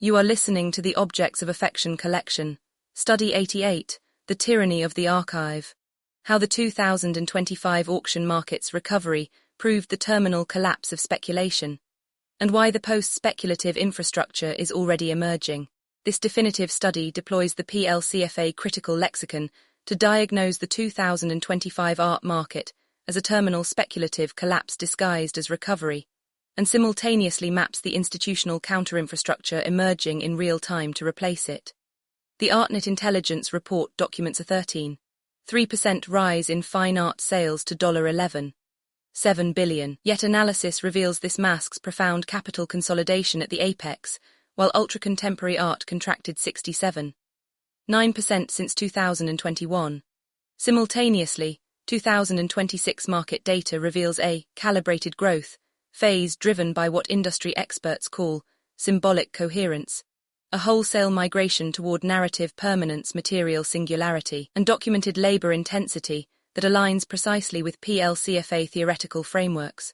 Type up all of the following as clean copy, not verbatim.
You are listening to the Objects of Affection collection, Study 88, The Tyranny of the Archive. How the 2025 auction market's recovery proved the terminal collapse of speculation, and why the post-speculative infrastructure is already emerging. This definitive study deploys the PLCFA critical lexicon to diagnose the 2025 art market as a terminal speculative collapse disguised as recovery, and simultaneously maps the institutional counter-infrastructure emerging in real time to replace it. The Artnet intelligence report documents a 13.3% rise in fine art sales to $11.7 billion. Yet analysis reveals this masks profound capital consolidation at the apex, while ultra-contemporary art contracted 67.9% since 2021. Simultaneously, 2026 market data reveals a calibrated growth phase driven by what industry experts call symbolic coherence, a wholesale migration toward narrative permanence, material singularity, and documented labor intensity that aligns precisely with PLCFA theoretical frameworks.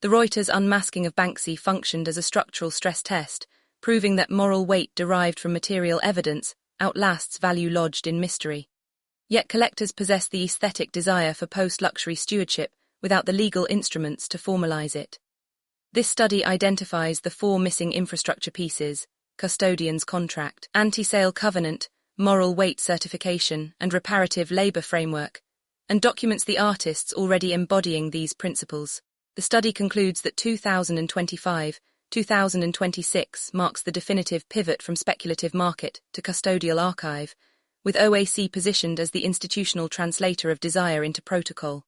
The Reuters unmasking of Banksy functioned as a structural stress test, proving that moral weight derived from material evidence outlasts value lodged in mystery. Yet collectors possess the aesthetic desire for post-luxury stewardship without the legal instruments to formalize it. This study identifies the four missing infrastructure pieces: custodian's contract, anti-sale covenant, moral weight certification, and reparative labor framework, and documents the artists already embodying these principles. The study concludes that 2025-2026 marks the definitive pivot from speculative market to custodial archive, with OAC positioned as the institutional translator of desire into protocol.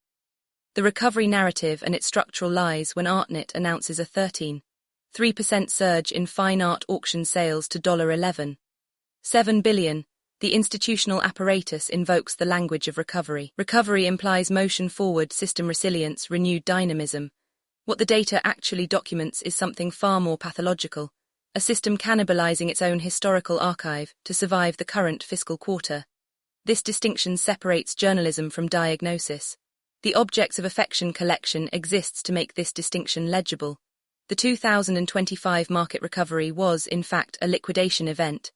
The recovery narrative and its structural lies when Artnet announces a 13.3% surge in fine art auction sales to $11.7 billion. The institutional apparatus invokes the language of recovery. Recovery implies motion forward, system resilience, renewed dynamism. What the data actually documents is something far more pathological, a system cannibalizing its own historical archive to survive the current fiscal quarter. This distinction separates journalism from diagnosis. The Objects of Affection collection exists to make this distinction legible. The 2025 market recovery was, in fact, a liquidation event.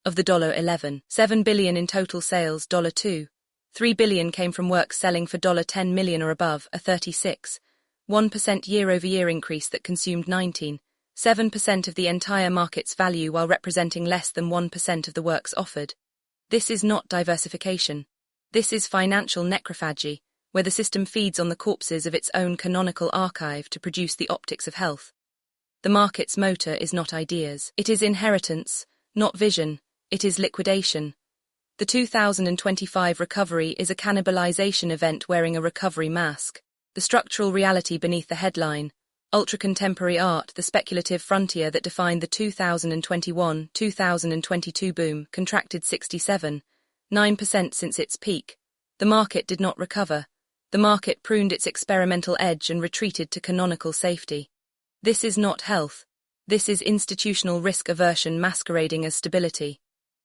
Of the $11.7 billion in total sales, $2.3 billion came from works selling for $10 million or above, a 36.1% year-over-year increase that consumed 19.7% of the entire market's value while representing less than 1% of the works offered. This is not diversification. This is financial necrophagy, where the system feeds on the corpses of its own canonical archive to produce the optics of health. The market's motor is not ideas. It is inheritance, not vision. It is liquidation. The 2025 recovery is a cannibalization event wearing a recovery mask. The structural reality beneath the headline, ultra-contemporary art, the speculative frontier that defined the 2021-2022 boom, contracted 67.9% since its peak. The market did not recover. The market pruned its experimental edge and retreated to canonical safety. This is not health. This is institutional risk aversion masquerading as stability.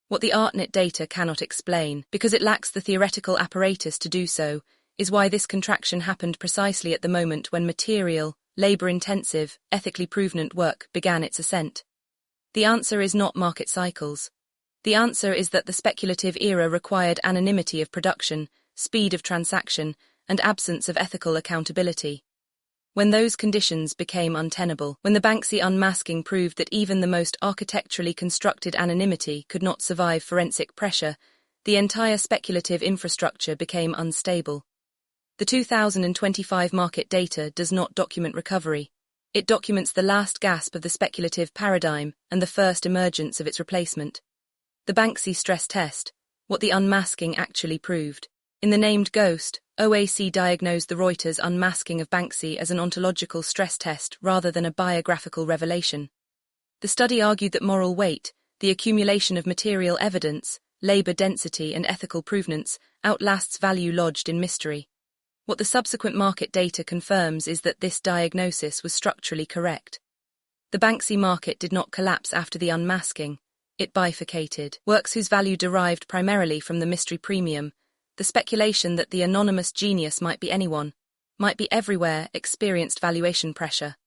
What the Artnet data cannot explain, because it lacks the theoretical apparatus to do so, is why this contraction happened precisely at the moment when material, labor-intensive, ethically provenant work began its ascent. The answer is not market cycles. The answer is that the speculative era required anonymity of production, speed of transaction, and absence of ethical accountability. When those conditions became untenable, when the Banksy unmasking proved that even the most architecturally constructed anonymity could not survive forensic pressure, the entire speculative infrastructure became unstable. The 2025 market data does not document recovery. It documents the last gasp of the speculative paradigm and the first emergence of its replacement. The Banksy stress test, what the unmasking actually proved. In the named Ghost, OAC diagnosed the Reuters unmasking of Banksy as an ontological stress test rather than a biographical revelation. The study argued that moral weight, the accumulation of material evidence, labor density and ethical provenance, outlasts value lodged in mystery. What the subsequent market data confirms is that this diagnosis was structurally correct. The Banksy market did not collapse after the unmasking. It bifurcated. Works whose value derived primarily from the mystery premium, the speculation that the anonymous genius might be anyone, might be everywhere, experienced valuation pressure.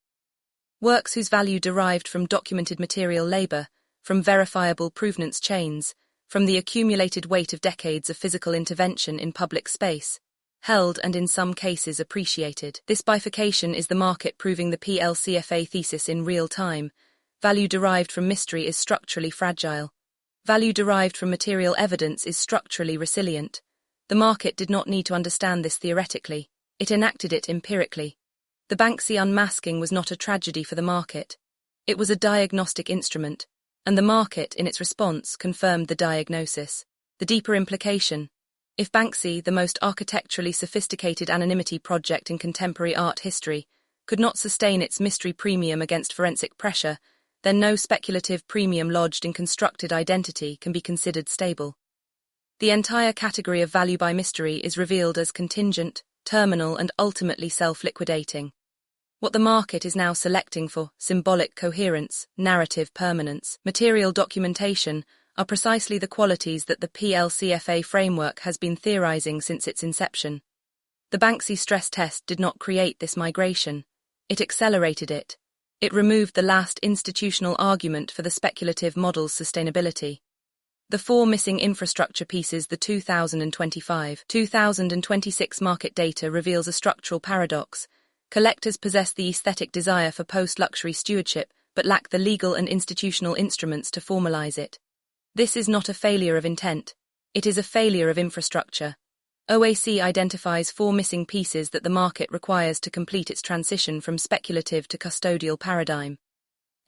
Works whose value derived from documented material labor, from verifiable provenance chains, from the accumulated weight of decades of physical intervention in public space, held and in some cases appreciated. This bifurcation is the market proving the PLCFA thesis in real time. Value derived from mystery is structurally fragile. Value derived from material evidence is structurally resilient. The market did not need to understand this theoretically. It enacted it empirically. The Banksy unmasking was not a tragedy for the market. It was a diagnostic instrument, and the market, in its response, confirmed the diagnosis. The deeper implication: if Banksy, the most architecturally sophisticated anonymity project in contemporary art history, could not sustain its mystery premium against forensic pressure, then no speculative premium lodged in constructed identity can be considered stable. The entire category of value by mystery is revealed as contingent, terminal, and ultimately self-liquidating. What the market is now selecting for, symbolic coherence, narrative permanence, material documentation, are precisely the qualities that the PLCFA framework has been theorizing since its inception. The Banksy stress test did not create this migration. It accelerated it. It removed the last institutional argument for the speculative model's sustainability. The four missing infrastructure pieces. The 2025-2026 market data reveals a structural paradox. Collectors possess the aesthetic desire for post-luxury stewardship, but lack the legal and institutional instruments to formalize it. This is not a failure of intent. It is a failure of infrastructure. OAC identifies four missing pieces that the market requires to complete its transition from speculative to custodial paradigm.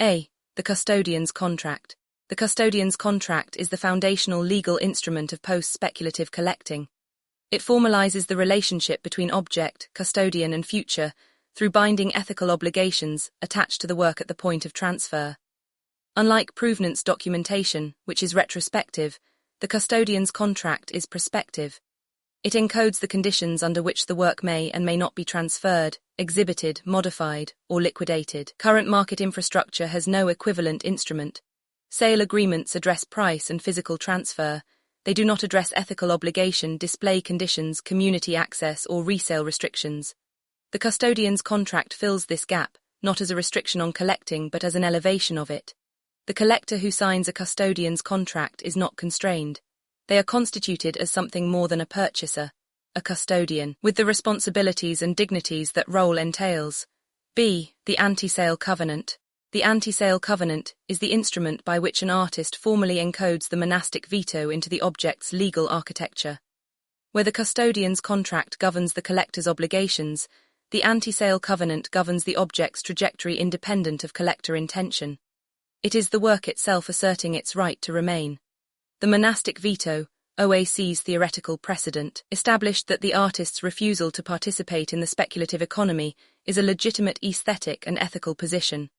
A. The custodian's contract. The custodian's contract is the foundational legal instrument of post-speculative collecting. It formalizes the relationship between object, custodian, and future through binding ethical obligations attached to the work at the point of transfer. Unlike provenance documentation, which is retrospective, the custodian's contract is prospective. It encodes the conditions under which the work may and may not be transferred, exhibited, modified, or liquidated. Current market infrastructure has no equivalent instrument. Sale agreements address price and physical transfer. They do not address ethical obligation, display conditions, community access, or resale restrictions. The custodian's contract fills this gap, not as a restriction on collecting but as an elevation of it. The collector who signs a custodian's contract is not constrained. They are constituted as something more than a purchaser, a custodian, with the responsibilities and dignities that role entails. B. The anti-sale covenant. The anti-sale covenant is the instrument by which an artist formally encodes the monastic veto into the object's legal architecture. Where the custodian's contract governs the collector's obligations, the anti-sale covenant governs the object's trajectory independent of collector intention. It is the work itself asserting its right to remain. The monastic veto, OAC's theoretical precedent, established that the artist's refusal to participate in the speculative economy is a legitimate aesthetic and ethical position.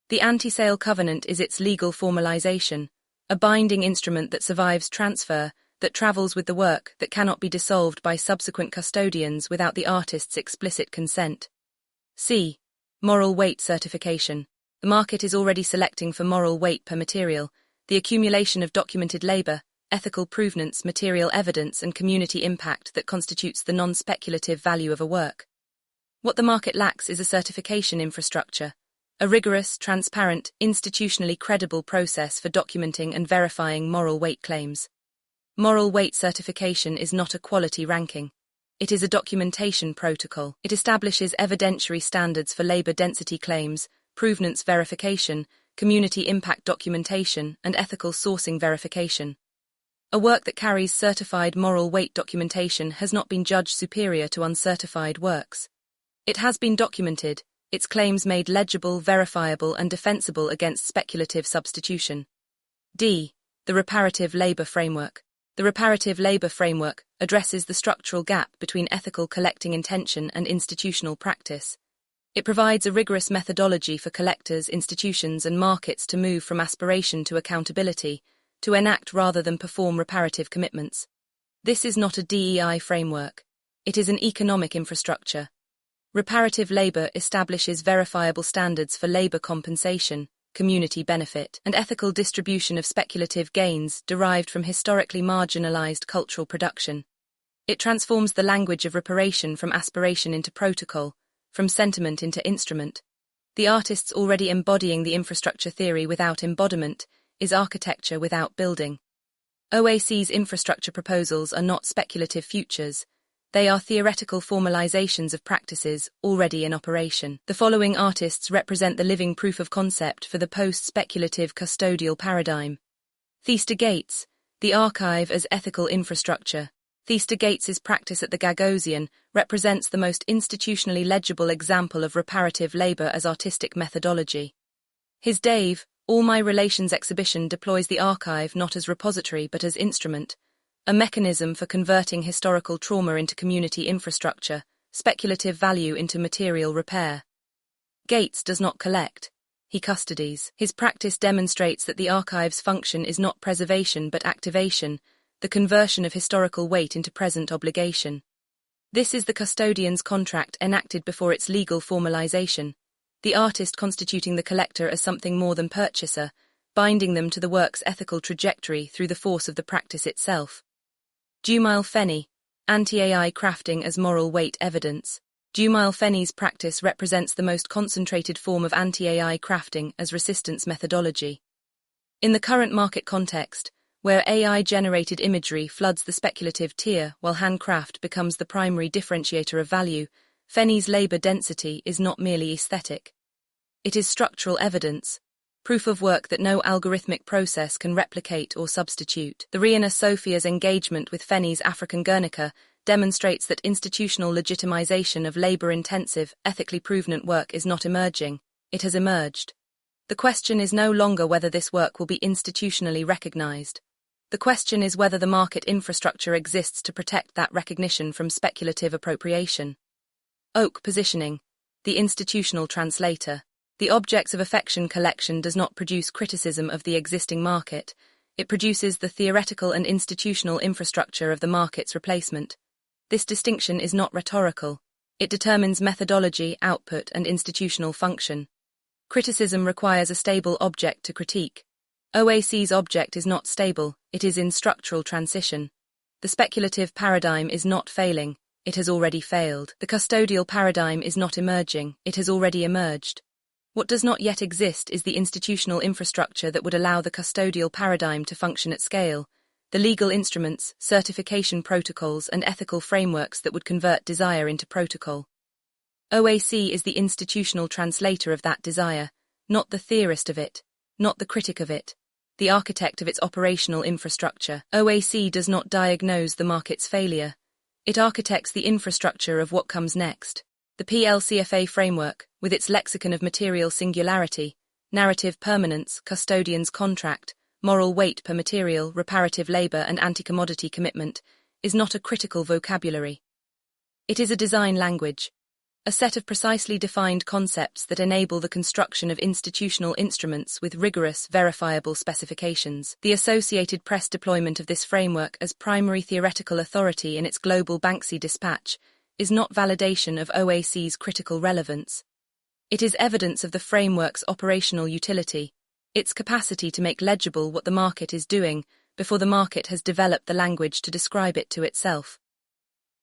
The anti-sale covenant is its legal formalization, a binding instrument that survives transfer, that travels with the work, that cannot be dissolved by subsequent custodians without the artist's explicit consent. C. Moral weight certification. The market is already selecting for moral weight per material, the accumulation of documented labor, ethical provenance, material evidence, and community impact that constitutes the non-speculative value of a work. What the market lacks is a certification infrastructure, a rigorous, transparent, institutionally credible process for documenting and verifying moral weight claims. Moral weight certification is not a quality ranking. It is a documentation protocol. It establishes evidentiary standards for labor density claims, provenance verification, community impact documentation, and ethical sourcing verification. A work that carries certified moral weight documentation has not been judged superior to uncertified works. It has been documented, its claims made legible, verifiable, and defensible against speculative substitution. D. The reparative labor framework. The reparative labor framework addresses the structural gap between ethical collecting intention and institutional practice. It provides a rigorous methodology for collectors, institutions, and markets to move from aspiration to accountability, to enact rather than perform reparative commitments. This is not a DEI framework. It is an economic infrastructure. Reparative labor establishes verifiable standards for labor compensation, community benefit, and ethical distribution of speculative gains derived from historically marginalized cultural production. It transforms the language of reparation from aspiration into protocol, from sentiment into instrument. The artists already embodying the infrastructure theory without embodiment, is architecture without building. OAC's infrastructure proposals are not speculative futures. They are theoretical formalizations of practices already in operation. The following artists represent the living proof of concept for the post-speculative custodial paradigm. Thesta Gates, the archive as ethical infrastructure. Thesta Gates's practice at the Gagosian represents the most institutionally legible example of reparative labor as artistic methodology. His Dave, All My Relations exhibition deploys the archive not as repository but as instrument, a mechanism for converting historical trauma into community infrastructure, speculative value into material repair. Gates does not collect, he custodies. His practice demonstrates that the archive's function is not preservation but activation, the conversion of historical weight into present obligation. This is the custodian's contract enacted before its legal formalization, the artist constituting the collector as something more than purchaser, binding them to the work's ethical trajectory through the force of the practice itself. Dumile Fenny, Anti-AI Crafting as Moral Weight Evidence. Dumile Fenny's practice represents the most concentrated form of anti-AI crafting as resistance methodology. In the current market context, where AI-generated imagery floods the speculative tier while handcraft becomes the primary differentiator of value, Fenny's labor density is not merely aesthetic. It is structural evidence, proof of work that no algorithmic process can replicate or substitute. The Rihanna Sophia's engagement with Fenny's African Guernica demonstrates that institutional legitimization of labor-intensive, ethically provenant work is not emerging, it has emerged. The question is no longer whether this work will be institutionally recognized. The question is whether the market infrastructure exists to protect that recognition from speculative appropriation. Oak Positioning, the institutional translator. The Objects of Affection collection does not produce criticism of the existing market, it produces the theoretical and institutional infrastructure of the market's replacement. This distinction is not rhetorical, it determines methodology, output, and institutional function. Criticism requires a stable object to critique. OAC's object is not stable, it is in structural transition. The speculative paradigm is not failing, it has already failed. The custodial paradigm is not emerging, it has already emerged. What does not yet exist is the institutional infrastructure that would allow the custodial paradigm to function at scale, the legal instruments, certification protocols, and ethical frameworks that would convert desire into protocol. OAC is the institutional translator of that desire, not the theorist of it, not the critic of it, the architect of its operational infrastructure. OAC does not diagnose the market's failure, it architects the infrastructure of what comes next. The PLCFA framework, with its lexicon of material singularity, narrative permanence, custodian's contract, moral weight per material, reparative labor, and anti-commodity commitment, is not a critical vocabulary. It is a design language, a set of precisely defined concepts that enable the construction of institutional instruments with rigorous, verifiable specifications. The Associated Press deployment of this framework as primary theoretical authority in its global Banksy dispatch is not validation of OAC's critical relevance. It is evidence of the framework's operational utility, its capacity to make legible what the market is doing before the market has developed the language to describe it to itself.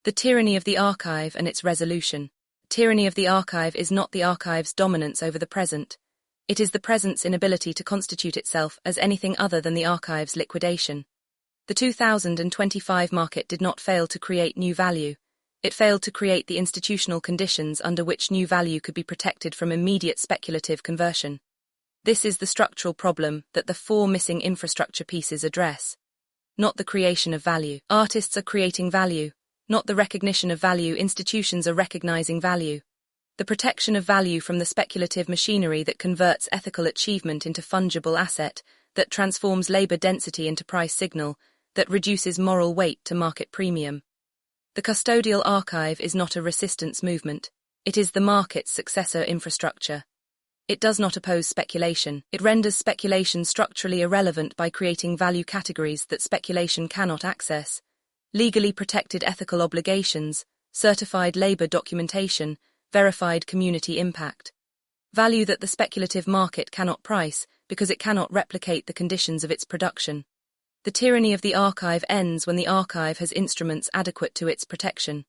The tyranny of the archive and its resolution. Tyranny of the archive is not the archive's dominance over the present. It is the present's inability to constitute itself as anything other than the archive's liquidation. The 2025 market did not fail to create new value. It failed to create the institutional conditions under which new value could be protected from immediate speculative conversion. This is the structural problem that the four missing infrastructure pieces address. Not the creation of value. Artists are creating value, not the recognition of value. Institutions are recognizing value. The protection of value from the speculative machinery that converts ethical achievement into fungible asset, that transforms labor density into price signal, that reduces moral weight to market premium. The custodial archive is not a resistance movement, it is the market's successor infrastructure. It does not oppose speculation, it renders speculation structurally irrelevant by creating value categories that speculation cannot access. Legally protected ethical obligations, certified labor documentation, verified community impact. Value that the speculative market cannot price because it cannot replicate the conditions of its production. The tyranny of the archive ends when the archive has instruments adequate to its protection.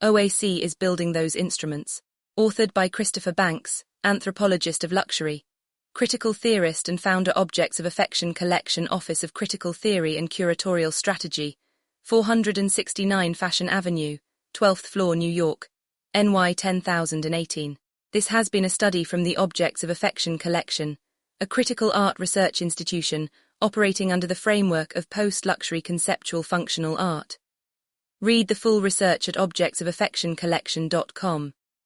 OAC is building those instruments. Authored by Christopher Banks, anthropologist of luxury. Critical theorist and founder, Objects of Affection Collection, Office of Critical Theory and Curatorial Strategy, 469 Fashion Avenue, 12th floor, New York, NY 10018. This has been a study from the Objects of Affection Collection, a critical art research institution operating under the framework of post-luxury conceptual functional art. Read the full research at objectsofaffectioncollection.com.